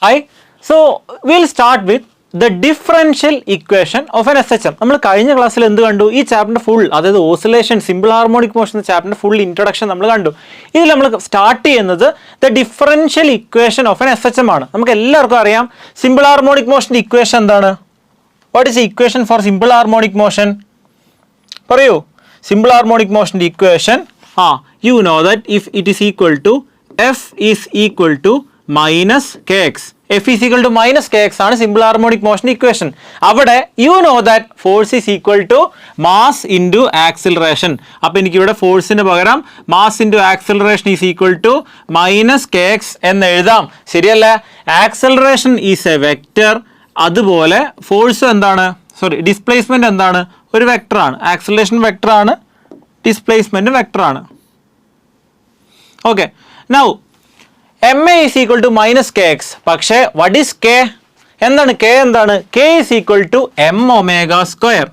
Hi. So we'll start with the differential equation of an SHM. നമ്മൾ കഴിഞ്ഞ ക്ലാസ്സിൽ എന്ത് കണ്ടു? ഈ ചാപ്റ്ററിന്റെ ഫുൾ, അതായത് ഓസിലേഷൻ, സിമ്പിൾ ഹാർമോണിക് മോഷൻ എന്ന ചാപ്റ്ററിന്റെ ഫുൾ ഇൻട്രൊഡക്ഷൻ നമ്മൾ കണ്ടു. ഇതിൽ നമ്മൾ സ്റ്റാർട്ട് ചെയ്യുന്നത് the differential equation of an SHM ആണ്. നമുക്ക് എല്ലാവർക്കും അറിയാം സിമ്പിൾ ഹാർമോണിക് മോഷന്റെ ഇക്വേഷൻ എന്താണ്? What is the equation for simple harmonic motion? പറയൂ. സിമ്പിൾ ഹാർമോണിക് മോഷന്റെ equation, you know that if it is equal to F is equal to minus kx. F is equal to minus kx ആണ് simple harmonic motion equation. അവിടെ you know that force is equal to mass into acceleration. അപ്പോൾ എനിക്ക് ഇവിടെ ഫോഴ്സിന് പകരം mass into acceleration is equal to minus kx എന്ന് എഴുതാം. ശരിയല്ലേ? Acceleration is A vector. അതുപോലെ ഫോഴ്സ് എന്താണ്? ഡിസ്പ്ലേസ്മെന്റ് എന്താണ്? ഒരു വെക്റ്റർ ആണ്. ആക്സലറേഷൻ വെക്റ്റർ ആണ്, ഡിസ്പ്ലേസ്മെന്റ് വെക്റ്റർ ആണ്. Okay, now MA is equal to minus kx. പക്ഷേ what is k? എന്താണ് k? എന്താണ്? k is equal to m omega square.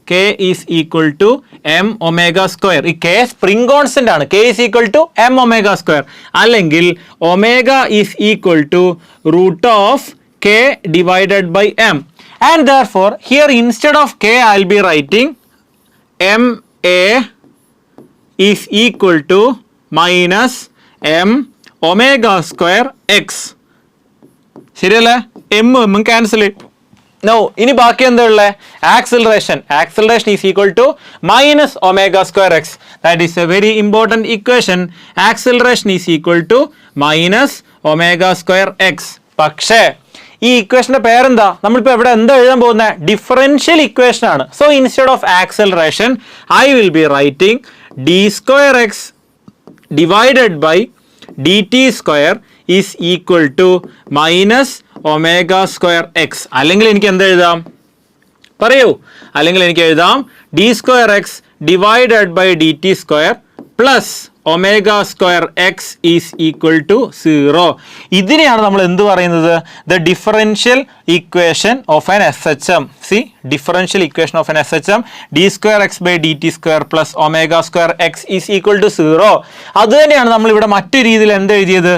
k is equal to m omega square. ഈ k spring constant ആണ്. k is equal to m omega square. അല്ലെങ്കിൽ omega is equal to root of k divided by m. And therefore here instead of k I'll be writing MA is equal to minus m omega square x. ശരിയല്ലേ? M cancel ചെയ്യും. No, ഇനി ബാക്കി എന്താ ഉള്ളത്? Acceleration. Acceleration is equal to minus omega square x. That is a very important equation. ആക്സിലറേഷൻ is equal to minus omega square എക്സ്. പക്ഷേ ഈ ഇക്വേഷന്റെ പേരെന്താ? നമ്മളിപ്പോൾ എവിടെ എന്താ എഴുതാൻ പോകുന്നത്? ഡിഫറൻഷ്യൽ ഇക്വേഷൻ ആണ്. So instead of acceleration I will be writing d square x divided by dt square is equal to minus omega square x. അല്ലെങ്കിൽ എനിക്ക് എന്ത് എഴുതാം? പറയൂ. അല്ലെങ്കിൽ എനിക്ക് എഴുതാം d square x divided by dt square plus omega square x is equal to 0. ഇതിനെയാണ് നമ്മൾ എന്ത് പറയുന്നത്? The differential equation of an SHM. See, differential equation of an SHM, d square x by dt square plus omega square x is equal to 0. അത് തന്നെയാണ് നമ്മൾ ഇവിടെ മറ്റൊരു രീതിയിൽ എന്ത് എഴുതിയത്?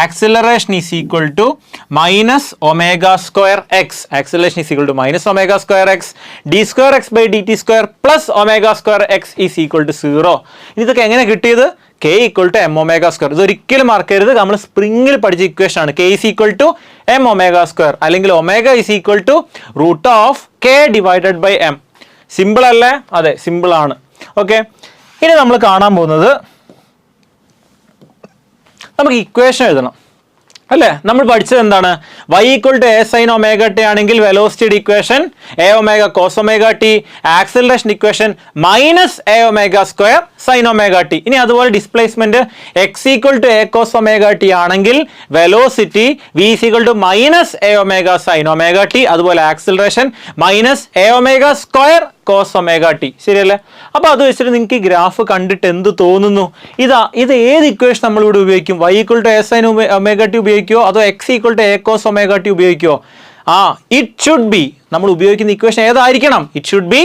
Acceleration is equal to minus omega square x. Acceleration is equal to minus omega square x. d square x by dt square plus omega square x is equal to 0. ഇതൊക്കെ എങ്ങനെ കിട്ടിയത്? k equal to m omega square. ഇത് ഒരിക്കലും മറക്കരുത്. നമ്മൾ സ്പ്രിംഗിൽ പഠിച്ച equation ആണ്. k is equal to m omega square. അല്ലെങ്കിൽ omega is equal to root of k divided by m. Simple അല്ലേ? അതെ, സിമ്പിൾ ആണ്. ഓക്കെ, ഇനി നമ്മൾ കാണാൻ പോകുന്നത്, നമുക്ക് ഇക്വേഷൻ എഴുതണം അല്ലേ? നമ്മൾ പഠിച്ചത് എന്താണ്? y equal to a sin omega t ആണെങ്കിൽ വെലോസിറ്റിയുടെ equation a omega cos omega t, acceleration equation minus a omega square sin omega t. ഇനി അതുപോലെ displacement x equal to a cos omega t ആണെങ്കിൽ velocity v is equal to minus a omega sin omega t. അതുപോലെ acceleration minus a omega square cos omega t. ശരിയല്ലേ? അപ്പോൾ അത് വെച്ചിട്ട് നിങ്ങൾക്ക് ഈ ഗ്രാഫ് കണ്ടിട്ട് എന്ത് തോന്നുന്നു? ഇത് ഏത് ഇക്വേഷൻ നമ്മൾ ഇവിടെ ഉപയോഗിക്കും? y equal to a sin omega t ഉപയോഗിക്കുമോ അതോ x equal to a cos omega t ഉപയോഗിക്കുമോ? ഇറ്റ് ഷുഡ് ബി, നമ്മൾ ഉപയോഗിക്കുന്ന ഇക്വേഷൻ ഏതായിരിക്കണം? It should be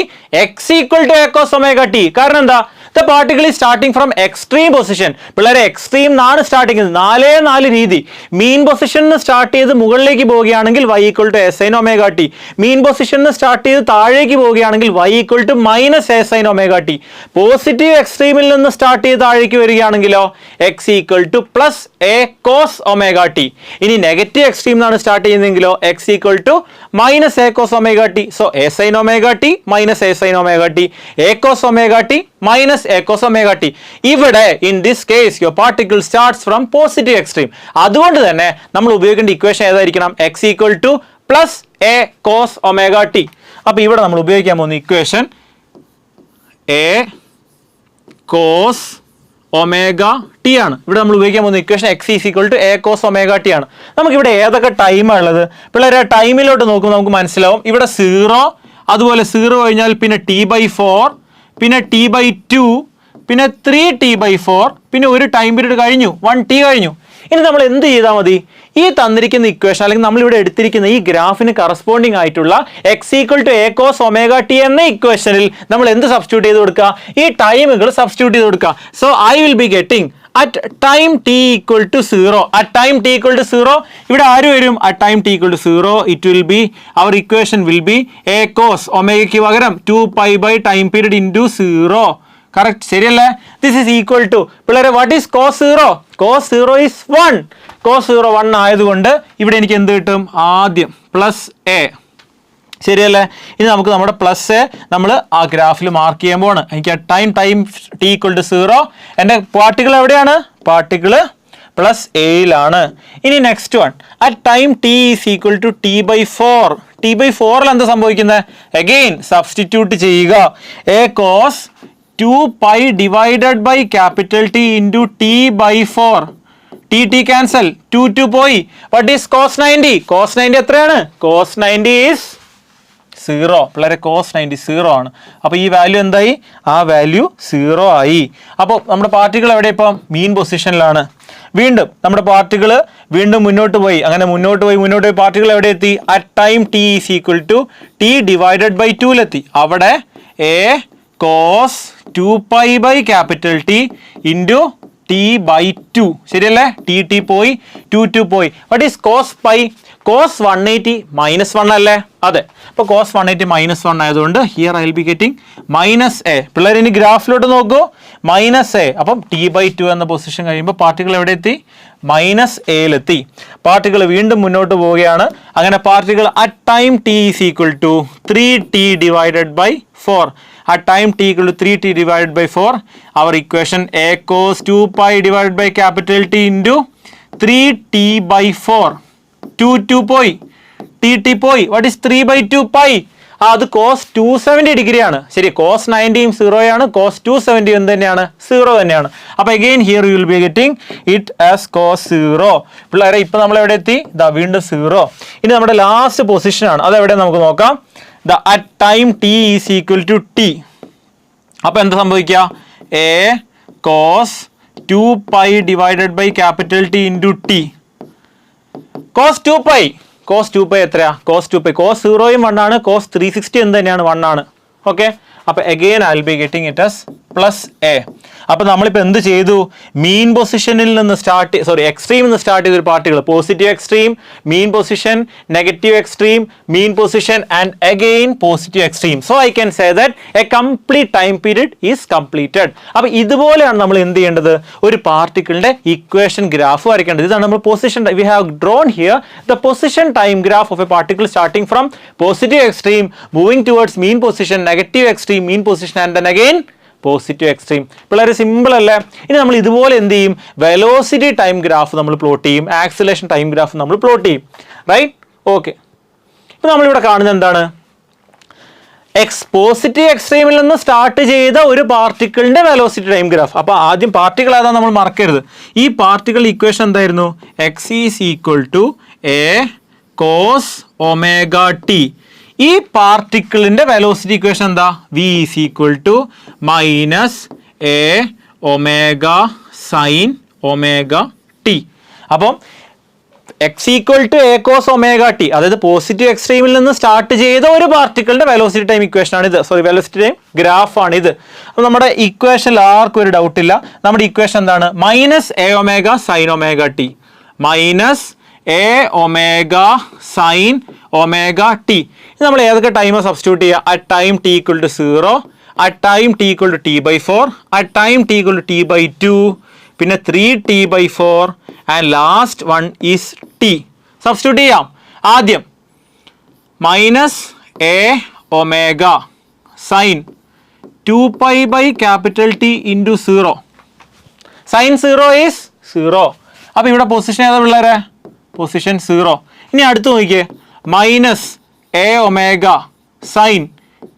x equal to a cos omega t. കാരണം എന്താ? The particle is starting from extreme position. പിള്ളേരെ extreme നാണ് starting ചെയ്യുന്നത്. 4 രീതി. മീൻ പൊസിഷനിൽ സ്റ്റാർട്ട് ചെയ്ത് മുകളിലേക്ക് പോവുകയാണെങ്കിൽ y equal to a sin omega t. മീൻ പൊസിഷനിൽ സ്റ്റാർട്ട് ചെയ്ത് താഴേക്ക് പോവുകയാണെങ്കിൽ y equal to minus a sin omega t. Positive എക്സ്ട്രീമിൽ നിന്ന് സ്റ്റാർട്ട് ചെയ്ത് താഴേക്ക് വരികയാണെങ്കിലോ x equal to plus a cos omega t. ഇനി നെഗറ്റീവ് എക്സ്ട്രീം എന്നാണ് സ്റ്റാർട്ട് ചെയ്യുന്നതെങ്കിലോ x equal to minus a cos omega t. So a sin omega t minus a sin omega t, a cos omega t minus a cos omega t. ഇവിടെ in this case your particle starts from positive extreme. അതുകൊണ്ട് തന്നെ നമ്മൾ ഉപയോഗിക്കേണ്ട equation ഏതായിരിക്കണം? x equal to plus a cos omega t. അപ്പോൾ ഇവിടെ നമ്മൾ ഉപയോഗിക്കാൻ പോകുന്ന equation a cos omega t ആണ്. ഇവിടെ നമ്മൾ ഉപയോഗിക്കാൻ പോകുന്ന equation x is equal to a cos omega t ആണ്. നമുക്കിവിടെ ഏതൊക്കെ ടൈമാണ് ഉള്ളത്? പിള്ളേരെ ടൈമിലോട്ട് നോക്കുമ്പോൾ നമുക്ക് മനസ്സിലാവും. ഇവിടെ 0, അതുപോലെ 0 കഴിഞ്ഞാൽ പിന്നെ t/4, പിന്നെ t/2, പിന്നെ 3t/4, പിന്നെ ഒരു ടൈം പീരീഡ് കഴിഞ്ഞു, 1t കഴിഞ്ഞു. ഇനി നമ്മൾ എന്ത് ചെയ്താൽ മതി? ഈ തന്നിരിക്കുന്ന ഇക്വേഷൻ അല്ലെങ്കിൽ നമ്മളിവിടെ എടുത്തിരിക്കുന്ന ഈ ഗ്രാഫിന് കറസ്പോണ്ടിങ് ആയിട്ടുള്ള x equal to a cos omega t എന്ന ഇക്വേഷനിൽ നമ്മൾ എന്ത് സബ്സ്റ്റിറ്റ്യൂട്ട് ചെയ്ത് കൊടുക്കുക? ഈ ടൈമുകൾ സബ്സ്റ്റിറ്റ്യൂട്ട് ചെയ്ത് കൊടുക്കുക. So I will be getting at time t equal to 0, at time t equal to 0, ഇവിടെ ആര് വരും? at time t equal to 0 it will be, our equation will be a cos ഒമേഗയ്ക്ക് പകരം 2 pi by time period into 0. Correct, ശരിയല്ലേ? This is equal to, പിള്ളേരെ what is cos 0? Cos 0 is 1. Cos 0 1 ആയതുകൊണ്ട് ഇവിടെ എനിക്ക് എന്ത് കിട്ടും? ആദ്യം പ്ലസ് എ, ശരിയല്ലേ? ഇനി നമുക്ക് നമ്മുടെ പ്ലസ് നമ്മൾ ആ ഗ്രാഫിൽ മാർക്ക് ചെയ്യാൻ പോവാണ്. എനിക്ക് ടൈം ടി ഈക്വൽ ടു 0, എൻ്റെ പാർട്ടിക്കിൾ എവിടെയാണ്? പാർട്ടിക്കിൾ പ്ലസ് എയിലാണ്. ഇനി next one, at time T is equal to T by 4. T by 4ൽ എന്താ സംഭവിക്കുന്നത്? അഗെയിൻ സബ്സ്റ്റിറ്റ്യൂട്ട് ചെയ്യുക. A cos 2 pi divided by capital T into T by 4. T cancel, 2 പോയി. What is cos 90? Cos 90 എത്രയാണ്? Cos 90 is 0. പിള്ളേരെ cos 90 0 ആണ്. അപ്പോൾ ഈ വാല്യൂ എന്തായി? ആ വാല്യൂ 0 ആയി. അപ്പോൾ നമ്മുടെ പാർട്ടികൾ എവിടെ? ഇപ്പം മീൻ പൊസിഷനിലാണ്. വീണ്ടും നമ്മുടെ പാർട്ടികൾ വീണ്ടും മുന്നോട്ട് പോയി. അങ്ങനെ മുന്നോട്ട് പോയി പാർട്ടികൾ എവിടെ എത്തി? At time T is equal to T divided by 2ലെത്തി. അവിടെ A cos 2 pi by capital T into T by 2, ശരിയല്ലേ? ടി പോയി, 2 പോയി. What is cos pi? Cos 180 minus 1 അല്ലേ? അതെ. അപ്പോൾ കോസ് 180 മൈനസ് 1 ആയതുകൊണ്ട് here I will be getting minus A. പിള്ളേർ ഇനി ഗ്രാഫിലോട്ട് നോക്കൂ, മൈനസ് എ. അപ്പം ടി ബൈ 2 എന്ന പൊസിഷൻ കഴിയുമ്പോൾ പാർട്ടികൾ എവിടെ എത്തി? മൈനസ് എയിലെത്തി. പാർട്ടികൾ വീണ്ടും മുന്നോട്ട് പോവുകയാണ്. അങ്ങനെ പാർട്ടികൾ at time T is equal to 3t divided by 4. At time t equal to 3t divided by 4, our equation a cos 2 pi divided by capital T into 3t by 4. 2 പോയി, t പോയി. What is 3 by 2 pi? അത് cos 270 degree ആണ്. ശരി, cos 90 0 ആണ്, cos 270 എന്ത് തന്നെയാണ്? 0 തന്നെയാണ്. അപ്പോൾ again here you will be getting it as cos 0. പിള്ളേരെ ഇപ്പോൾ നമ്മൾ എവിടെ എത്തി? ഇതാ വീണ്ടും 0. ഇനി നമ്മുടെ ലാസ്റ്റ് പൊസിഷൻ ആണ്. അതെവിടെ നമുക്ക് നോക്കാം. at time t is equal to t. അപ്പോൾ എന്താ സംഭവിക്കുക? a cos 2 pi divided by capital T into t. cos 2 pi, cos 2 pi എത്രയാ? cos 2 pi, cos 0യും 1 ആണ്, cos 360 എന്ത് തന്നെയാണ്? 1 ആണ്. ഓക്കെ, അപ്പോൾ again I will be getting it as plus A. അപ്പോൾ നമ്മളിപ്പോൾ എന്ത് ചെയ്തു? മീൻ പൊസിഷനിൽ നിന്ന് എക്സ്ട്രീമിൽ നിന്ന് സ്റ്റാർട്ട് ചെയ്തൊരു പാർട്ടികൾ, positive extreme, mean position, negative extreme, mean position and again positive extreme. So I can say that A complete time period is completed. അപ്പോൾ ഇതുപോലെയാണ് നമ്മൾ എന്ത് ചെയ്യേണ്ടത്? ഒരു പാർട്ടിക്കിളിന്റെ ഇക്വേഷൻ ഗ്രാഫ് വരയ്ക്കേണ്ടത്. ഇതാണ് നമ്മൾ position. We have drone here the position time graph of A particle starting from positive extreme moving towards mean position, negative extreme, mean position and then again positive extreme. വളരെ simple അല്ലേ? ഇനി നമ്മൾ ഇതുപോലെ എന്ത് ചെയ്യും? Velocity time graph നമ്മൾ plot ചെയ്യും, acceleration time graph നമ്മൾ പ്ലോട്ട് ചെയ്യും. റൈറ്റ്? ഓക്കെ. ഇപ്പോൾ നമ്മളിവിടെ കാണുന്നത് എന്താണ്? പോസിറ്റീവ് എക്സ്ട്രീമിൽ നിന്ന് സ്റ്റാർട്ട് ചെയ്ത ഒരു പാർട്ടിക്കിളിന്റെ വെലോസിറ്റി ടൈം ഗ്രാഫ്. അപ്പോൾ ആദ്യം പാർട്ടിക്കിൾ ഏതാ നമ്മൾ മറക്കരുത്. ഈ പാർട്ടിക്കിൾ ഇക്വേഷൻ എന്തായിരുന്നു? X is equal to A cos omega T. ഈ പാർട്ടിക്കിളിന്റെ വെലോസിറ്റി ഇക്വേഷൻ എന്താ? V is equal to minus A omega sine omega T. അപ്പം X equal to A cos omega T, അതായത് പോസിറ്റീവ് എക്സ്ട്രീമിൽ നിന്ന് സ്റ്റാർട്ട് ചെയ്ത ഒരു പാർട്ടിക്കിളിന്റെ വെലോസിറ്റി ടൈം ഇക്വേഷൻ ആണ് ഇത്. വെലോസിറ്റി ടൈം ഗ്രാഫ് ആണ് ഇത്. അപ്പോൾ നമ്മുടെ ഇക്വേഷനിൽ ആർക്കും ഒരു ഡൗട്ട് ഇല്ല. നമ്മുടെ ഇക്വേഷൻ എന്താണ്? Minus A omega sine omega T, minus A omega sine omega t. ഇത് നമ്മൾ ഏതൊക്കെ ടൈം സബ്സ്റ്റിറ്റ്യൂട്ട് ചെയ്യുക? At time t equal to 0, at time t equal to T by 4, at time t equal to T by 2, പിന്നെ 3t by 4 and last one is t. Substitute ചെയ്യാം. ആദ്യം minus A omega sine 2 pi by capital T into 0. Sine 0 is 0. അപ്പോൾ ഇവിടെ position ഏതാ പിള്ളേരെ? Position 0. ഇനി അടുത്ത് നോക്കിയേ, minus A omega sine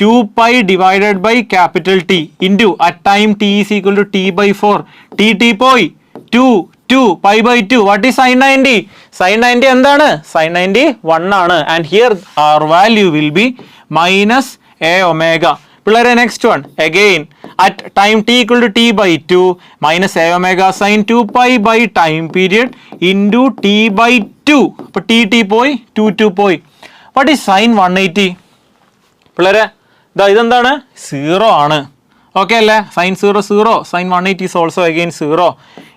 2 pi divided by capital T into at time t is equal to t by 4. t പോയി, 2 pi by 2. What is sin 90? sin 90 എന്താണ്? sin 90 1 ആണ്. And here our value will be minus a omega. പിള്ളേരെ next one, again at time t equal to t by 2 minus a omega sin 2 pi by time period into t by 2. അപ്പോൾ t പോയി 2 പോയി. What is sin 180? പിള്ളേരെ ഇതെന്താണ്? 0 ആണ്. Okay അല്ലേ? sin 0 0, sin 180 is also again 0.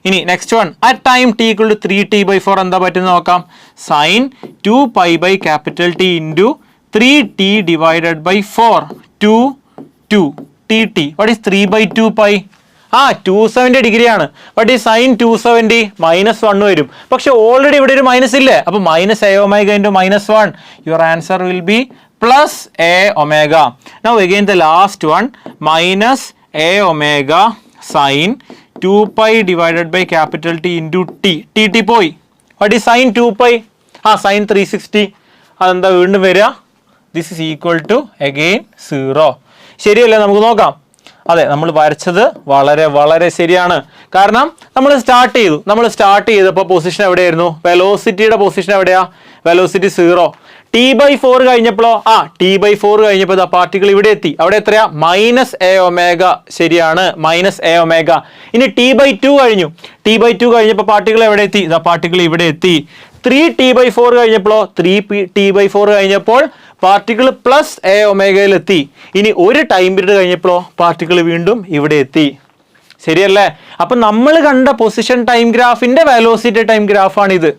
ഇനി next one, at time t equal to 3t by 4 എന്താ പറ്റുന്നത് നോക്കാം. sin 2 pi by capital T into 3t divided by 4 2 tt. What is 3 by 2 pi? 270 degree ആണ്. What is sin 270? -1 വരും. പക്ഷെ already ഇവിടെ ഒരു minus ഇല്ലേ? അപ്പോൾ minus a omega into -1. Your answer will be plus a omega. Now again the last one, minus a omega sin 2 pi divided by capital T into t പോയി. What is sin 2 pi? sin 360. അതെന്താ വീണ്ടും വരിക? This is equal to again 0. ശരിയല്ലേ? നമുക്ക് നോക്കാം. അതെ, നമ്മൾ വരച്ചത് വളരെ വളരെ ശരിയാണ്. കാരണം നമ്മൾ സ്റ്റാർട്ട് ചെയ്തപ്പോൾ പൊസിഷൻ എവിടെയായിരുന്നു? വെലോസിറ്റിയുടെ പൊസിഷൻ എവിടെയാ? വെലോസിറ്റി 0. t/4 കഴിഞ്ഞപ്പോഴോ t/4 കഴിഞ്ഞപ്പോൾ പാർട്ടിക്കിൾ ഇവിടെ എത്തി. അവിടെ എത്രയാ? -a omega. ശരിയാണ്, -a omega. ഇനി t/2 കഴിഞ്ഞു. t/2 കഴിഞ്ഞപ്പോൾ പാർട്ടിക്കിൾ എവിടെ എത്തി? പാർട്ടിക്കിൾ ഇവിടെ എത്തി. 3t/4 കഴിഞ്ഞപ്പോഴോ 3t/4 കഴിഞ്ഞപ്പോൾ പാർട്ടിക്കിൾ പ്ലസ് a ഒമേഗയിൽ എത്തി. ഇനി ഒരു ടൈം പീരീഡ് കഴിഞ്ഞപ്പോഴോ പാർട്ടിക്കിൾ വീണ്ടും ഇവിടെ എത്തി. ശരിയല്ലേ? അപ്പം നമ്മൾ കണ്ട പൊസിഷൻ ടൈം ഗ്രാഫിന്റെ വെലോസിറ്റി ടൈം ഗ്രാഫാണിത്.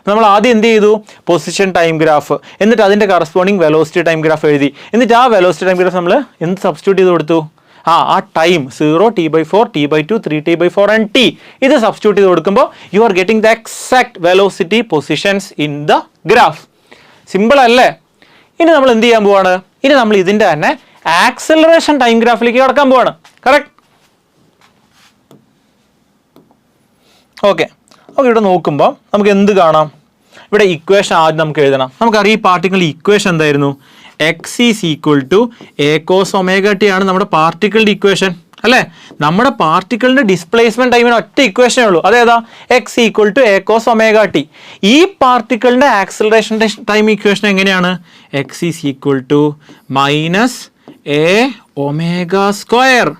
നമ്മൾ ആദ്യം എന്ത് ചെയ്തു? പൊസിഷൻ ടൈം ഗ്രാഫ്, എന്നിട്ട് അതിന്റെ കറസ്പോണ്ടിങ് വെലോസിറ്റി ടൈം ഗ്രാഫ് എഴുതി. എന്നിട്ട് ആ വെലോസിറ്റി ടൈം ഗ്രാഫ് നമ്മൾ എന്ത് സബ്സ്റ്റിറ്റ്യൂട്ട് ചെയ്ത് കൊടുത്തു? ആ time 0, t/4, t/2, 3t/4 and t. ഇത് സബ്സ്റ്റിറ്റ്യൂട്ട് ചെയ്ത് കൊടുക്കുമ്പോൾ U are getting the exact velocity positions in the graph. Simple അല്ലേ? ഇനി നമ്മൾ എന്ത് ചെയ്യാൻ പോവാണ്? ഇനി നമ്മൾ ഇതിന്റെ തന്നെ ആക്സലറേഷൻ ടൈം ഗ്രാഫിലേക്ക് കടക്കാൻ പോവാണ്. കറക്റ്റ്? ഓക്കെ, ഇവിടെ നോക്കുമ്പോൾ നമുക്ക് എന്ത് കാണാം? ഇവിടെ ഇക്വേഷൻ ആദ്യം നമുക്ക് എഴുതണം. നമുക്കറിയാം ഈ പാർട്ടിക്കിൾ ഇക്വേഷൻ എന്തായിരുന്നു? x is equal to a cos omega t ആണ് നമ്മുടെ പാർട്ടിക്കിളിന്റെ ഇക്വേഷൻ അല്ലേ? നമ്മുടെ പാർട്ടിക്കിളിന്റെ ഡിസ്പ്ലേസ്മെന്റ് ടൈമിന് ഒറ്റ ഇക്വേഷനേ ഉള്ളൂ. അതേതാ? x equal to a cos omega t. ഈ പാർട്ടിക്കിളിന്റെ ആക്സലറേഷൻ ടൈം ഇക്വേഷൻ എങ്ങനെയാണ്? x is equal to minus a omega square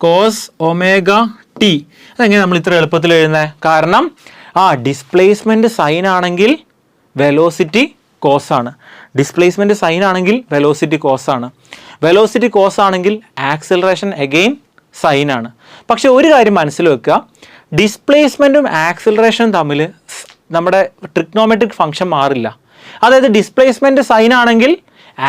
cos omega t. അതെങ്ങനെ നമ്മൾ ഇത്ര എളുപ്പത്തിൽ എഴുതുന്നത്? കാരണം ഡിസ്പ്ലേസ്മെന്റ് സൈൻ ആണെങ്കിൽ വെലോസിറ്റി കോസ് ആണ്. ഡിസ്പ്ലേസ്മെന്റ് സൈൻ ആണെങ്കിൽ വെലോസിറ്റി കോസ് ആണ്. വെലോസിറ്റി കോസ് ആണെങ്കിൽ ആക്സിലറേഷൻ അഗെയിൻ സൈൻ ആണ്. പക്ഷെ ഒരു കാര്യം മനസ്സിൽ വെക്കുക, ഡിസ്പ്ലേസ്മെന്റും ആക്സിലറേഷനും തമ്മിൽ നമ്മുടെ ട്രിഗ്നോമെട്രിക് ഫംഗ്ഷൻ മാറില്ല. അതായത് ഡിസ്പ്ലേസ്മെന്റ് സൈൻ ആണെങ്കിൽ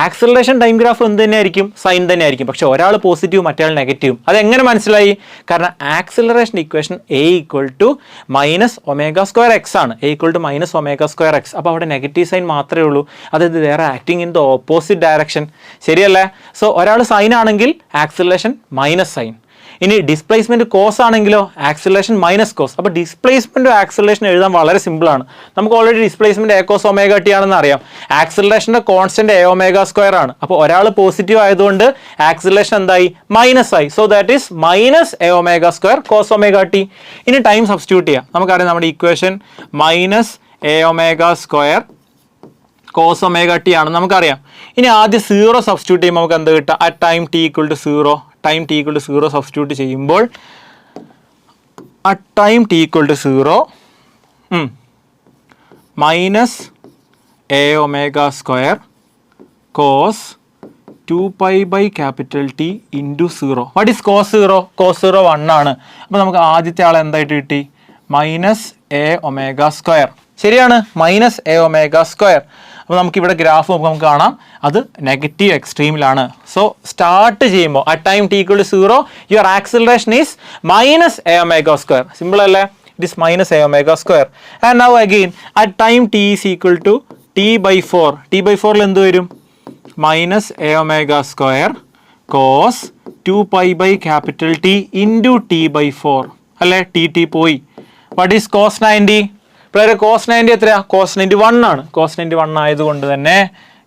ആക്സിലറേഷൻ ടൈം ഗ്രാഫ് എന്ത് തന്നെയായിരിക്കും? സൈൻ തന്നെയായിരിക്കും. പക്ഷെ ഒരാൾ പോസിറ്റീവ് മറ്റേ നെഗറ്റീവും. അതെങ്ങനെ മനസ്സിലായി? കാരണം acceleration equation a equal to -ω²x ആണ്. a equal to -ω²x. അപ്പോൾ അവിടെ നെഗറ്റീവ് സൈൻ മാത്രമേ ഉള്ളൂ. അതായത് വേറെ acting in the opposite direction. ശരിയല്ലേ? സോ ഒരാൾ സൈൻ ആണെങ്കിൽ ആക്സിലറേഷൻ മൈനസ് സൈൻ. ഇനി ഡിസ്പ്ലേസ്മെന്റ് കോസ് ആണെങ്കിലോ ആക്സിലറേഷൻ മൈനസ് കോസ്. അപ്പോൾ ഡിസ്പ്ലേസ്മെന്റും ആക്സിലറേഷൻ എഴുതാൻ വളരെ സിമ്പിൾ ആണ്. നമുക്ക് already displacement a cos omega t ആണെന്ന് അറിയാം. ആക്സിലറേഷന്റെ കോൺസ്റ്റന്റ് a omega² ആണ്. അപ്പോൾ ഒരാൾ പോസിറ്റീവ് ആയതുകൊണ്ട് ആക്സിലറേഷൻ എന്തായി? മൈനസ് ആയി. So that is -a omega² cos omega t. ഇനി ടൈം സബ്സ്റ്റിറ്റ്യൂട്ട് ചെയ്യാം. നമുക്കറിയാം നമ്മുടെ equation -a omega² cos omega t ആണ് നമുക്കറിയാം. ഇനി ആദ്യം 0 സബ്സ്റ്റിറ്റ്യൂട്ട് ചെയ്യുമ്പോൾ നമുക്ക് എന്ത് കിട്ടുക? At time t equal to 0, time t equal to 0 substitute ചെയ്യുമ്പോൾ at time t equal to 0 -a omega² cos 2 pi by capital T into 0. What is cos 0? Cos 0 1 ആണ്. അപ്പോൾ നമുക്ക് ആദ്യത്തെ ആൾ എന്തായിട്ട് കിട്ടി? -a omega². ശരിയാണ്, -a omega². അപ്പോൾ നമുക്ക് ഇവിടെ ഗ്രാഫ് നമുക്ക് കാണാം, അത് നെഗറ്റീവ് എക്സ്ട്രീമിലാണ്. സോ സ്റ്റാർട്ട് ചെയ്യുമ്പോൾ at time t equal to 0 your acceleration is -a omega². Simple അല്ലേ? It is -a omega². And now again at time t is equal to t/4. t/4ൽ എന്ത് വരും? -a omega² cos 2 pi by capital T into t/4 അല്ലേ? t പോയി. What is cos 90? ഇപ്പോൾ cos 90 എത്രയാ? cos 90 1 ആണ്. cos 90 1 ആയതുകൊണ്ട് തന്നെ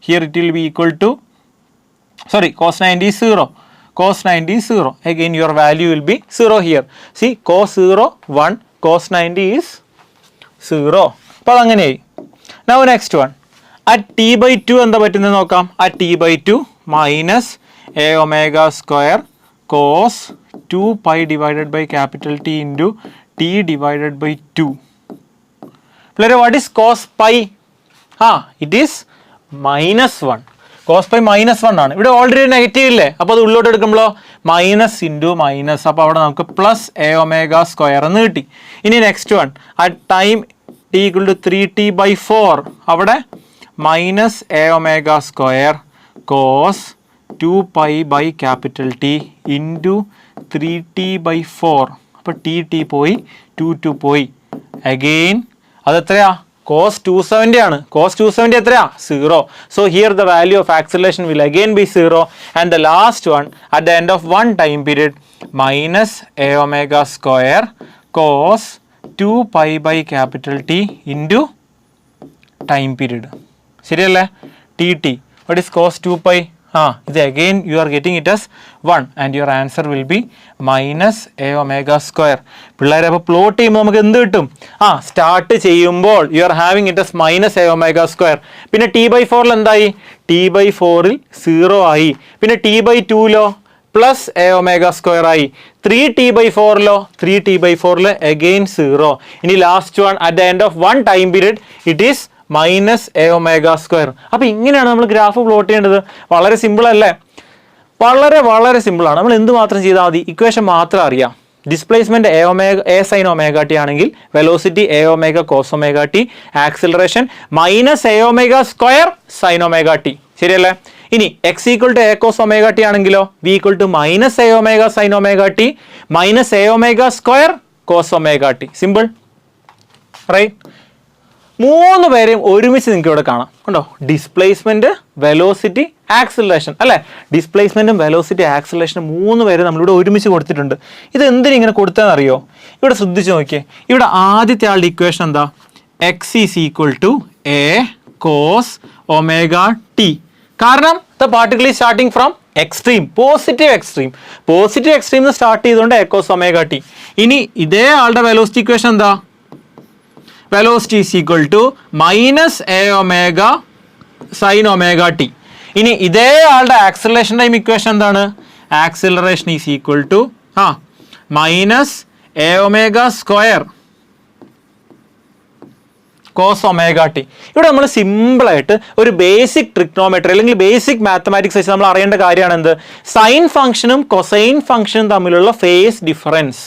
here it will be equal to cos 90 is 0. cos 90 is 0. Again your value will be 0 here. See, cos 0 1, cos 90 is 0. അപ്പോൾ അതങ്ങനെയായി. Now next one. At t/2 എന്താ പറ്റുന്നത് നോക്കാം. At t/2 -a omega² cos 2 pi divided by capital T into T divided by 2. What is cos pi? It is minus 1. Cos pi minus 1 ആണ്. ഇവിടെ already negative ഇല്ലേ, അപ്പോൾ അത് ഉള്ളോട്ട് എടുക്കുമ്പോഴോ minus into minus, അപ്പോൾ അവിടെ നമുക്ക് പ്ലസ് എ ഒമേഗ സ്ക്വയർ എന്ന് കിട്ടി. ഇനി next one, at time t equal to 3t/4, അവിടെ minus A omega square cos 2 pi by capital T into 3t/4, അപ്പോൾ ടി പോയി 2 പോയി. അഗെയിൻ അതെത്രയാ? cos 270 ആണ്. cos 270 എത്രയാ? 0. So here the value of acceleration will again be 0, and the last one at the end of one time period minus a omega square cos 2 pi by capital T into time period. ശരിയല്ലേ? tt. What is cos 2 pi? ഇത് again you are getting it as 1, and your answer will be minus a omega square. പിള്ളേരെ അപ്പോൾ plot ചെയ്യുമ്പോൾ നമുക്ക് എന്ത് കിട്ടും? Start ചെയ്യുമ്പോൾ you are having it as minus a omega square. പിന്നെ t/4 എന്തായി? t/4 0 ആയി. പിന്നെ t/2 plus A omega square ആയി. 3t/4 3t/4 again 0. ഇനി last one at the end of one time period it is minus A omega square. അപ്പോൾ ഇങ്ങനെയാണ് നമ്മൾ graph plot ചെയ്യേണ്ടത്. വളരെ സിമ്പിൾ അല്ലേ? വളരെ സിമ്പിളാണ്. നമ്മൾ എന്ത് മാത്രം ചെയ്താൽ മതി? ഇക്വേഷൻ മാത്രം അറിയാം. Displacement A sine omega T ആണെങ്കിൽ velocity A omega cos omega T, acceleration minus A omega square sine omega T. ശരിയല്ലേ? ഇനി X equal to A cos omega T ആണെങ്കിലോ V equal to minus A omega sine omega T minus A omega square cos omega T. Simple, right? മൂന്ന് പേരെയും ഒരുമിച്ച് നിങ്ങൾക്ക് ഇവിടെ കാണാം. കണ്ടോ? ഡിസ്പ്ലേസ്മെന്റ്, വെലോസിറ്റി, ആക്സിലറേഷൻ അല്ലേ? ഡിസ്പ്ലേസ്മെന്റും വെലോസിറ്റി, ആക്സിലറേഷനും മൂന്ന് പേര് നമ്മളിവിടെ ഒരുമിച്ച് കൊടുത്തിട്ടുണ്ട്. ഇത് എന്തിനും ഇങ്ങനെ കൊടുത്തതെന്ന് അറിയോ? ഇവിടെ ശ്രദ്ധിച്ച് നോക്കിയേ. ഇവിടെ ആദ്യത്തെ ആളുടെ ഇക്വേഷൻ എന്താ? X is equal to A cos omega T. കാരണം the particle is starting from extreme, positive extreme start ചെയ്തുകൊണ്ട് എ കോസ് ഒമേഗ ടി. ഇനി ഇതേ ആളുടെ വെലോസിറ്റി ഇക്വേഷൻ എന്താ? Velocity is equal to minus A omega sine omega T. ഇനി ഇതേ ആളുടെ acceleration time equation എന്താണ്? Acceleration is equal to minus A omega square cos omega T. ഇവിടെ നമ്മൾ സിമ്പിളായിട്ട് ഒരു ബേസിക് ട്രിഗ്നോമെട്രി അല്ലെങ്കിൽ ബേസിക് മാത്തമാറ്റിക്സ് വെച്ച് നമ്മൾ അറിയേണ്ട കാര്യമാണ് എന്ത്? സൈൻ ഫംഗ്ഷനും കൊസൈൻ ഫംഗ്ഷനും തമ്മിലുള്ള phase difference.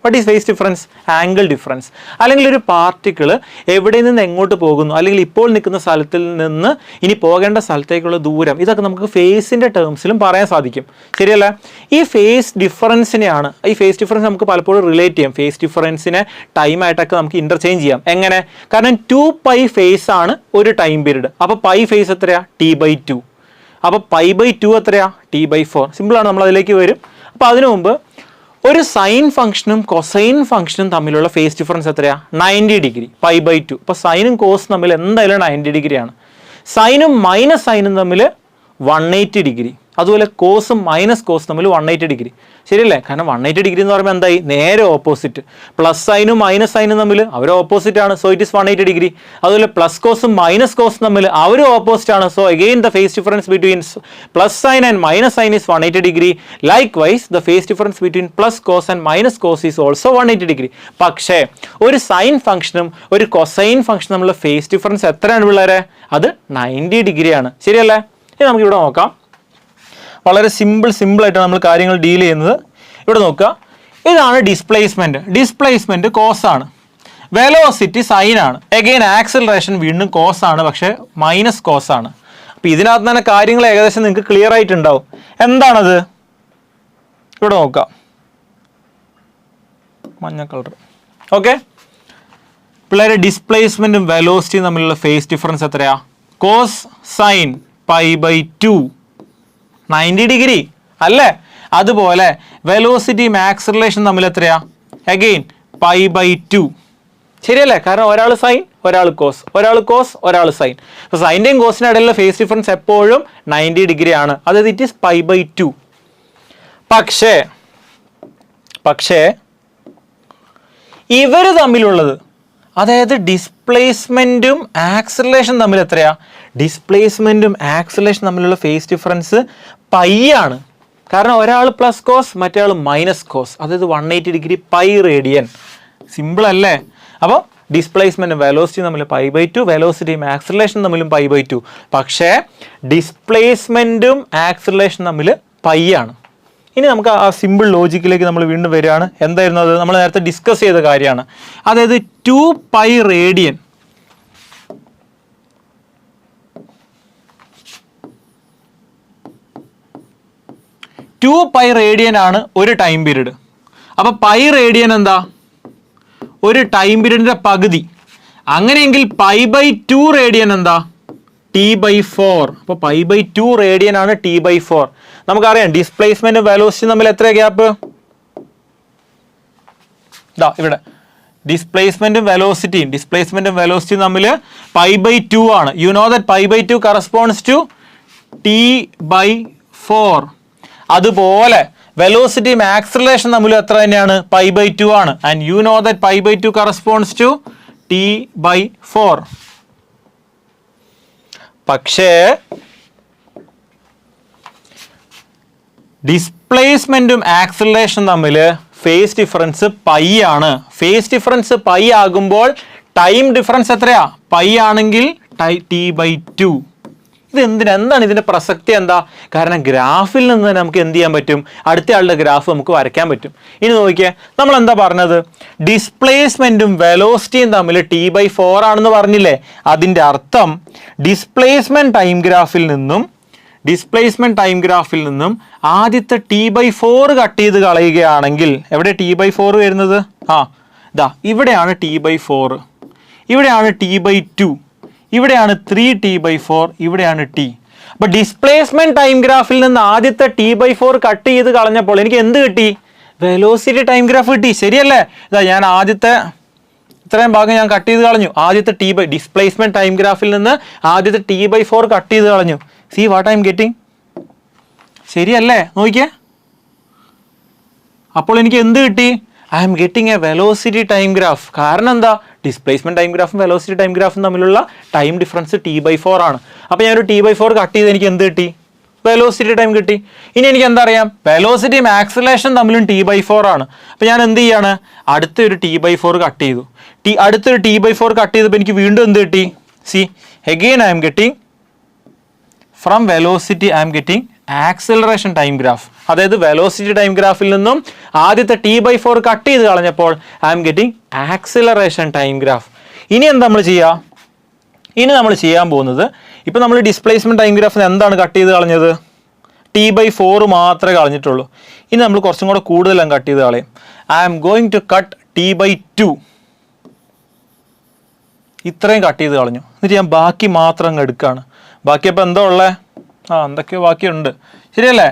What is phase difference? Angle difference. അല്ലെങ്കിൽ ഒരു പാർട്ടിക്കിൾ എവിടെ നിന്ന് എങ്ങോട്ട് പോകുന്നു, അല്ലെങ്കിൽ ഇപ്പോൾ നിൽക്കുന്ന സ്ഥലത്തിൽ നിന്ന് ഇനി പോകേണ്ട സ്ഥലത്തേക്കുള്ള ദൂരം, ഇതൊക്കെ നമുക്ക് ഫേസിൻ്റെ ടേംസിലും പറയാൻ സാധിക്കും. ശരിയല്ല? ഈ ഫേസ് ഡിഫറൻസിനെയാണ്, ഈ ഫേസ് ഡിഫറൻസ് നമുക്ക് പലപ്പോഴും റിലേറ്റ് ചെയ്യാം. ഫേസ് ഡിഫറൻസിനെ ടൈമായിട്ടൊക്കെ നമുക്ക് ഇൻ്റർചേഞ്ച് ചെയ്യാം. എങ്ങനെ? കാരണം 2 പൈ ഫേസ് ആണ് ഒരു ടൈം പീരീഡ്. അപ്പോൾ പൈ ഫേസ് എത്രയാ? t/2. അപ്പോൾ π/2 എത്രയാ? t/4. സിമ്പിളാണ്, നമ്മൾ അതിലേക്ക് വരും. അപ്പോൾ അതിനു മുമ്പ് ഒരു സൈൻ ഫംഗ്ഷനും കൊസൈൻ ഫംഗ്ഷനും തമ്മിലുള്ള ഫേസ് ഡിഫറൻസ് എത്രയാ? 90 ഡിഗ്രി, π/2. അപ്പോൾ സൈനും കോസും തമ്മിൽ എന്തായാലും 90 ഡിഗ്രിയാണ്. സൈനും മൈനസ് സൈനും തമ്മിൽ 180 ഡിഗ്രി. അതുപോലെ കോസും മൈനസ് കോസും തമ്മിൽ 180 ഡിഗ്രി. ശരിയല്ലേ? കാരണം 180 ഡിഗ്രി എന്ന് പറയുമ്പോൾ എന്തായി? നേരെ ഓപ്പോസിറ്റ്. പ്ലസ് സൈനും മൈനസ് സൈനും തമ്മിൽ അവർ ഓപ്പോസിറ്റ് ആണ്. So it is 180 degree. അതുപോലെ പ്ലസ് കോസും മൈനസ് കോസും തമ്മിൽ അവർ ഓപ്പോസിറ്റ് ആണ്. So again the phase difference between plus sine and minus sine is 180 degree. Likewise the phase difference between plus cos and minus cos is also 180 degree. പക്ഷേ ഒരു sign ഫംഗ്ഷനും ഒരു cosine ഫംഗ്ഷനും തമ്മിലുള്ള ഫേസ് ഡിഫറൻസ് എത്രയാണ് പിള്ളേരെ? അത് 90 ഡിഗ്രിയാണ്. ശരിയല്ലേ? ഇനി നമുക്കിവിടെ നോക്കാം. വളരെ സിമ്പിളായിട്ടാണ് നമ്മൾ കാര്യങ്ങൾ ഡീൽ ചെയ്യുന്നത്. ഇവിടെ നോക്കുക, ഇതാണ് ഡിസ്പ്ലേസ്മെന്റ് കോസ് ആണ്, വെലോസിറ്റി സൈൻ ആണ്, എഗെയിൻ ആക്സിലറേഷൻ വീണ്ടും കോസ് ആണ്, പക്ഷേ മൈനസ് കോസ് ആണ്. അപ്പോൾ ഇതിനകത്ത് തന്നെ കാര്യങ്ങൾ ഏകദേശം നിങ്ങൾക്ക് ക്ലിയർ ആയിട്ടുണ്ടാവും. എന്താണത്? ഇവിടെ നോക്കാം, മഞ്ഞ കളർ. ഓക്കെ, പിള്ളേരെ ഡിസ്പ്ലേസ്മെന്റും വെലോസിറ്റിയും തമ്മിലുള്ള ഫേസ് ഡിഫറൻസ് എത്രയാ? കോസ് സൈൻ π/2, 90 ഡിഗ്രി അല്ലേ? അതുപോലെ വെലോസിറ്റിയും ആക്സിലറേഷൻ തമ്മിൽ എത്രയാ? അഗെയിൻ π/2. ശരിയല്ലേ? കാരണം ഒരാൾ സൈൻ, ഒരാൾ കോസ്, ഒരാൾ സൈൻ. അപ്പോൾ സൈൻ്റെയും കോസിൻ്റെ ഇടയിലുള്ള ഫേസ് ഡിഫറൻസ് എപ്പോഴും 90 ഡിഗ്രി ആണ്. അതായത് ഇറ്റ് ഈസ് π/2. പക്ഷേ ഇവർ തമ്മിലുള്ളത്, അതായത് ഡിസ്പ്ലേസ്മെൻറ്റും ആക്സിലറേഷൻ തമ്മിൽ എത്രയാ? ഡിസ്പ്ലേസ്മെൻറ്റും ആക്സിലറേഷൻ തമ്മിലുള്ള ഫേസ് ഡിഫറൻസ് π ആണ്. കാരണം ഒരാൾ പ്ലസ് കോസ് മറ്റേ ആൾ മൈനസ് കോസ്, അതായത് 180 ഡിഗ്രി പൈ റേഡിയൻ. സിമ്പിൾ അല്ലേ? അപ്പോൾ ഡിസ്പ്ലേസ്മെൻറ്റും വെലോസിറ്റി തമ്മിൽ π/2, വെലോസിറ്റിയും ആക്സിലറേഷൻ തമ്മിലും π/2. പക്ഷേ ഡിസ്പ്ലേസ്മെൻറ്റും ആക്സിലറേഷൻ തമ്മിൽ പൈ ആണ്. ഇനി നമുക്ക് ആ സിമ്പിൾ ലോജിക്കിലേക്ക് നമ്മൾ വീണ്ടും വരികയാണ്. എന്തായിരുന്നു അത്? നമ്മൾ നേരത്തെ ഡിസ്കസ് ചെയ്ത കാര്യമാണ്. അതായത് 2π റേഡിയൻ, ആണ് ഒരു ടൈം പീരീഡ്. അപ്പോൾ പൈ റേഡിയൻ എന്താ? ഒരു ടൈം പീരീഡിൻ്റെ പകുതി. അങ്ങനെയെങ്കിൽ π/2 റേഡിയൻ എന്താ? t/4. അപ്പോൾ π/2 റേഡിയൻ ആണ് t/4. നമുക്കറിയാം ഡിസ്പ്ലേസ്മെൻറ്റും വെലോസിറ്റി തമ്മിൽ എത്ര ഗ്യാപ്പ്? ഇതാ ഇവിടെ ഡിസ്പ്ലേസ്മെൻറ്റും വെലോസിറ്റിയും തമ്മിൽ π/2 ആണ്. You know that π/2 corresponds to t/4. അതുപോലെ വെലോസിറ്റിയും ആക്സിലറേഷൻ തമ്മിലും എത്ര തന്നെയാണ്? π/2 ആണ്. And you know that π/2 corresponds to t/4. പക്ഷേ ഡിസ്പ്ലേസ്മെൻറ്റും ആക്സിലറേഷൻ തമ്മിൽ ഫേസ് ഡിഫറൻസ് പൈ ആണ്. ഫേസ് ഡിഫറൻസ് പൈ ആകുമ്പോൾ ടൈം ഡിഫറൻസ് എത്രയാ? പൈ ആണെങ്കിൽ t/2. എന്താണ് ഇതിൻ്റെ പ്രസക്തി? എന്താ? കാരണം ഗ്രാഫിൽ നിന്ന് തന്നെ നമുക്ക് എന്ത് ചെയ്യാൻ പറ്റും? അടുത്ത ആളുടെ ഗ്രാഫ് നമുക്ക് വരയ്ക്കാൻ പറ്റും. ഇനി നോക്കിയേ, നമ്മൾ എന്താ പറഞ്ഞത്? ഡിസ്പ്ലേസ്മെൻറ്റും വെലോസിറ്റിയും തമ്മിൽ t/4 ആണെന്ന് പറഞ്ഞില്ലേ? അതിൻ്റെ അർത്ഥം ഡിസ്പ്ലേസ്മെൻറ്റ് ടൈം ഗ്രാഫിൽ നിന്നും ആദ്യത്തെ t/4 കട്ട് ചെയ്ത് കളയുകയാണെങ്കിൽ, എവിടെ t/4 വരുന്നത്? ഇതാ ഇവിടെയാണ് t/4, ഇവിടെയാണ് t/2, ഇവിടെയാണ് 3t/4, ഇവിടെയാണ് t. അപ്പോൾ ഡിസ്പ്ലേസ്മെൻറ്റ് ടൈം ഗ്രാഫിൽ നിന്ന് ആദ്യത്തെ t/4 കട്ട് ചെയ്ത് കളഞ്ഞപ്പോൾ എനിക്ക് എന്ത് കിട്ടി? വെലോസിറ്റി ടൈം ഗ്രാഫ് കിട്ടി. ശരിയല്ലേ? ഇതാ ഞാൻ ആദ്യത്തെ ഇത്രയും ഭാഗം ഞാൻ കട്ട് ചെയ്ത് കളഞ്ഞു. ആദ്യത്തെ ഡിസ്പ്ലേസ്മെൻറ്റ് ടൈം ഗ്രാഫിൽ നിന്ന് ആദ്യത്തെ t/4 കട്ട് ചെയ്ത് കളഞ്ഞു. See what I'm getting? ശരിയല്ലേ? നോക്കിയേ. അപ്പോൾ എനിക്ക് എന്ത് കിട്ടി? I am getting a velocity time graph. കാരണം എന്താ? ഡിസ്പ്ലേസ്മെൻറ്റ് ടൈം ഗ്രാഫും വെലോസിറ്റി ടൈം ഗ്രാഫും തമ്മിലുള്ള ടൈം ഡിഫറൻസ് t/4 ആണ്. അപ്പോൾ ഞാനൊരു t/4 കട്ട് ചെയ്ത് എനിക്ക് എന്ത് കിട്ടി? വെലോസിറ്റി ടൈം കിട്ടി. ഇനി എനിക്ക് എന്താ അറിയാം? വെലോസിറ്റിയും ആക്സിലറേഷൻ തമ്മിലും t/4 ആണ്. അപ്പോൾ ഞാൻ എന്ത് ചെയ്യാണ്? അടുത്തൊരു t/4 കട്ട് ചെയ്തു. അടുത്തൊരു t/4 കട്ട് ചെയ്തപ്പോൾ എനിക്ക് വീണ്ടും എന്ത് കിട്ടി? See again I'm getting from velocity I'm getting acceleration time graph. അതായത് വെലോസിറ്റി ടൈം ഗ്രാഫിൽ നിന്നും ആദ്യത്തെ t/4 കട്ട് ചെയ്ത് കളഞ്ഞപ്പോൾ I'm getting acceleration time graph. ഇനി എന്താ നമ്മൾ ചെയ്യുക? ഇനി നമ്മൾ ചെയ്യാൻ പോകുന്നത്, ഇപ്പോൾ നമ്മൾ ഡിസ്പ്ലേസ്മെൻറ്റ് ടൈം ഗ്രാഫിൽ എന്താണ് കട്ട് ചെയ്ത് കളഞ്ഞത്? t/4 മാത്രമേ കളഞ്ഞിട്ടുള്ളൂ. ഇനി നമ്മൾ കുറച്ചും കൂടെ കൂടുതലും കട്ട് ചെയ്ത് കളയും. I am going to cut t/2. ഇത്രയും കട്ട് ചെയ്ത് കളഞ്ഞു. എന്നിട്ട് ഞാൻ ബാക്കി മാത്രം അങ്ങ് എടുക്കുകയാണ്. ബാക്കി അപ്പോൾ എന്താ ഉള്ളത്? എന്തൊക്കെയോ ബാക്കിയുണ്ട്. ശരിയല്ലേ?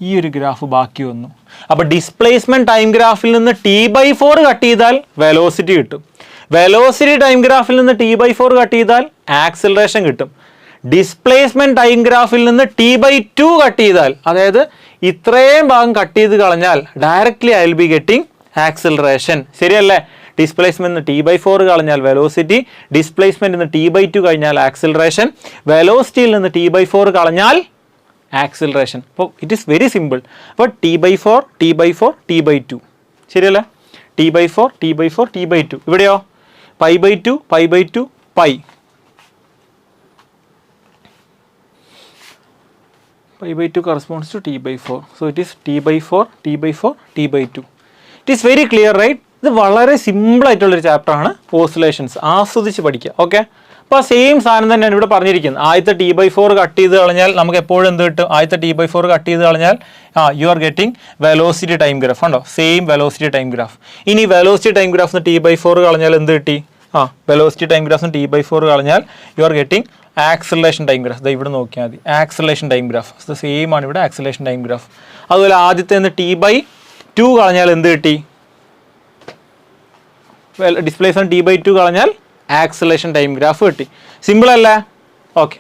ഈ ഒരു ഗ്രാഫ് ബാക്കി വന്നു. അപ്പോൾ ഡിസ്പ്ലേസ്മെൻറ്റ് ടൈം ഗ്രാഫിൽ നിന്ന് t/4 കട്ട് ചെയ്താൽ വെലോസിറ്റി കിട്ടും. വെലോസിറ്റി ടൈം ഗ്രാഫിൽ നിന്ന് t/4 കട്ട് ചെയ്താൽ ആക്സിലറേഷൻ കിട്ടും. ഡിസ്പ്ലേസ്മെൻറ്റ് ടൈം ഗ്രാഫിൽ നിന്ന് t/2 കട്ട് ചെയ്താൽ, അതായത് ഇത്രയും ഭാഗം കട്ട് ചെയ്ത് കളഞ്ഞാൽ directly I will be getting acceleration. ശരിയല്ലേ? ഡിസ്പ്ലേസ്മെൻറ്റ് t/4 കളഞ്ഞാൽ വെലോസിറ്റി, ഡിസ്പ്ലേസ്മെൻറ്റ് നിന്ന് t/2 കഴിഞ്ഞാൽ ആക്സിലറേഷൻ, വെലോസിറ്റിയിൽ നിന്ന് t/4 കളഞ്ഞാൽ ആക്സിലറേഷൻ. അപ്പോൾ ഇറ്റ് ഈസ് വെരി സിമ്പിൾ. അപ്പോൾ t/4 t/4 t/2. ശരിയല്ലേ? t/4 t/4 t/2. ഇവിടെയോ π/2 π/2 π. π/2 corresponds to t/4. So it is t/4 t/4 t/2. It is very clear, right? ഇത് വളരെ സിമ്പിളായിട്ടുള്ളൊരു ചാപ്റ്ററാണ് ഓസിലേഷൻസ്. ആസ്വദിച്ച് പഠിക്കുക. ഓക്കെ? അപ്പോൾ സെയിം സാധനം തന്നെയാണ് ഇവിടെ പറഞ്ഞിരിക്കുന്നത്. ആദ്യത്തെ t/4 കട്ട് ചെയ്ത് കളഞ്ഞാൽ നമുക്ക് എപ്പോഴും എന്ത് കിട്ടും? ആദ്യത്തെ t/4 കട്ട് ചെയ്ത് കളഞ്ഞാൽ you are getting velocity time graph. ഉണ്ടോ? Same velocity time graph. ഇനി വെലോസിറ്റി ടൈം ഗ്രാഫിന് t/4 കളഞ്ഞാൽ എന്ത് കിട്ടി? വെലോസിറ്റി ടൈം ഗ്രാഫിന് t/4 കളഞ്ഞാൽ you are getting acceleration time graph. ഇവിടെ നോക്കിയാൽ മതി. ആക്സിലറേഷൻ ടൈം ഗ്രാഫ് സെയിം ആണ് ഇവിടെ ആക്സിലറേഷൻ ടൈം ഗ്രാഫ്. അതുപോലെ ആദ്യത്തെ t/2 കളഞ്ഞാൽ എന്ത് കിട്ടി? ഡിസ്പ്ലേസ്മെൻറ്റ് t/2 കളഞ്ഞാൽ ആക്സിലറേഷൻ ടൈം ഗ്രാഫ് കിട്ടി. സിമ്പിൾ അല്ലേ? ഓക്കെ.